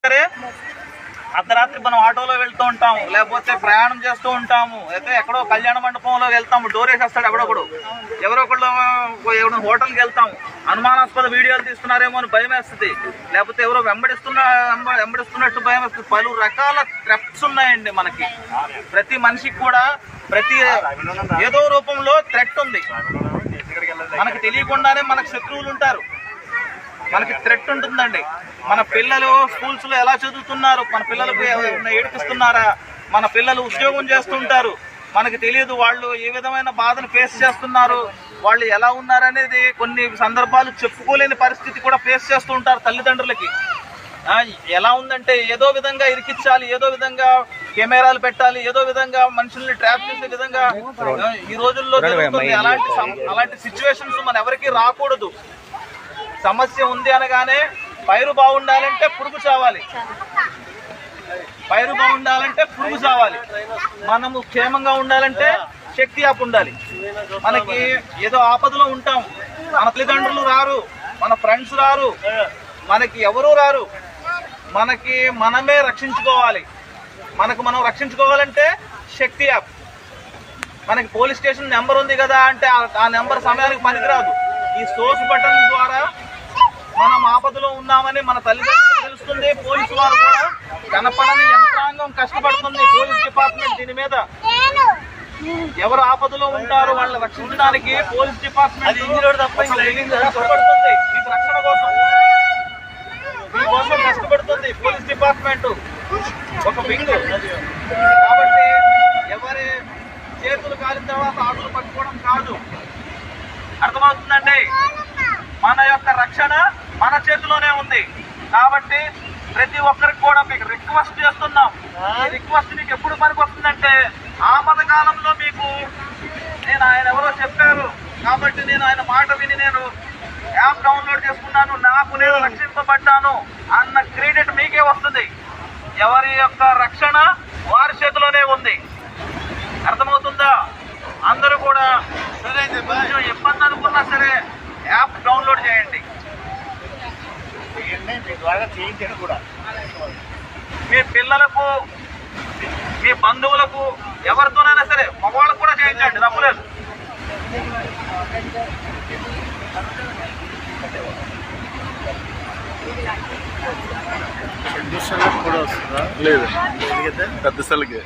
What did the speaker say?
సరే అర్ధరాత్రి మనం ఆటోలో వెళ్తూ ఉంటాము, లేకపోతే ప్రయాణం చేస్తూ ఉంటాము, అయితే ఎక్కడో కళ్యాణ మండపంలో వెళ్తాము, డోర్ వేసేస్తాడు ఎవరో ఒకళ్ళు హోటల్కి వెళ్తాము, అనుమానాస్పద వీడియోలు తీస్తున్నారేమో అని భయం వేస్తుంది, లేకపోతే ఎవరో వెంబడిస్తున్నట్టు భయం వేస్తుంది. పలు రకాల థ్రెట్స్ ఉన్నాయండి మనకి. ప్రతి మనిషికి కూడా ఏదో రూపంలో థ్రెట్ ఉంది. మనకు తెలియకుండానే మనకు శత్రువులు ఉంటారు, మనకి థ్రెట్ ఉంటుందండి. మన పిల్లలు స్కూల్స్ లో ఎలా చదువుతున్నారు, మన పిల్లలకు ఏడిపిస్తున్నారా, మన పిల్లలు ఉద్యోగం చేస్తుంటారు, మనకి తెలియదు వాళ్ళు ఏ విధమైన బాధను ఫేస్ చేస్తున్నారు, వాళ్ళు ఎలా ఉన్నారనేది కొన్ని సందర్భాలు చెప్పుకోలేని పరిస్థితి కూడా ఫేస్ చేస్తూ ఉంటారు తల్లిదండ్రులకి. ఎలా ఉందంటే ఏదో విధంగా ఇరికించాలి, ఏదో విధంగా కెమెరాలు పెట్టాలి, ఏదో విధంగా మనుషుల్ని ట్రాప్ చేసే విధంగా ఈ రోజుల్లో జరుగుతుంది. అలాంటి సిచ్యువేషన్స్ మన ఎవరికి రాకూడదు. సమస్య ఉంది అనగానే పైరు బాగుండాలంటే పురుగు చావాలి, పైరు బాగుండాలంటే పురుగు చావాలి. మనము క్షేమంగా ఉండాలంటే శక్తి యాప్ ఉండాలి. మనకి ఏదో ఆపదలో ఉంటాం, మన తల్లిదండ్రులు రారు, మన ఫ్రెండ్స్ రారు, మనకి ఎవరూ రారు. మనకి మనమే రక్షించుకోవాలి. మనకు మనం రక్షించుకోవాలంటే శక్తి యాప్. మనకి పోలీస్ స్టేషన్ నెంబర్ ఉంది కదా అంటే ఆ నెంబర్ సమయానికి పనికిరాదు. ఈ సోర్స్ బటన్ ద్వారా మనం ఆపదలో ఉన్నామని మన తల్లిదండ్రులకు తెలుస్తుంది. పోలీసు వారు కూడా కనపడని యంత్రాంగం కష్టపడుతుంది. పోలీస్ డిపార్ట్మెంట్ దీని మీద ఎవరు ఆపదలో ఉంటారో వాళ్ళని రక్షించడానికి పోలీస్ డిపార్ట్మెంట్ కష్టపడుతుంది. మీకు రక్షణ కోసం మీకోసం కష్టపడుతుంది పోలీస్ డిపార్ట్మెంట్, ఒక వింగ్. కాబట్టి ఎవరి చేతులు కాలిన తర్వాత ఆటలు పట్టుకోవడం కాదు. అర్థమవుతుందండి? మన యొక్క రక్షణ మన చేతిలోనే ఉంది. కాబట్టి ప్రతి ఒక్కరికి కూడా మీకు రిక్వెస్ట్ చేస్తున్నాం. ఈ రిక్వెస్ట్ మీకు ఎప్పుడు పనికి వస్తుందంటే ఆపద కాలంలో మీకు ఆయన ఎవరో చెప్పారు కాబట్టి ఆయన మాట విని నేను యాప్ డౌన్లోడ్ చేసుకున్నాను, నాకు నేను రక్షింపబడ్డాను అన్న క్రెడిట్ మీకే వస్తుంది. ఎవరి యొక్క రక్షణ వారి చేతిలోనే ఉంది. అర్థమవుతుందా? అందరూ కూడా కొంచెం ఇబ్బంది అనుకున్నా సరే యాప్ డౌన్లోడ్ చేయండి. మీ పిల్లలకు, మీ బంధువులకు, ఎవరితోనైనా సరే, మగవాళ్ళకు కూడా చేయించండి, తప్పులేదు. కూడా వస్తుందా? లేదు, పెద్ద సెల్కి.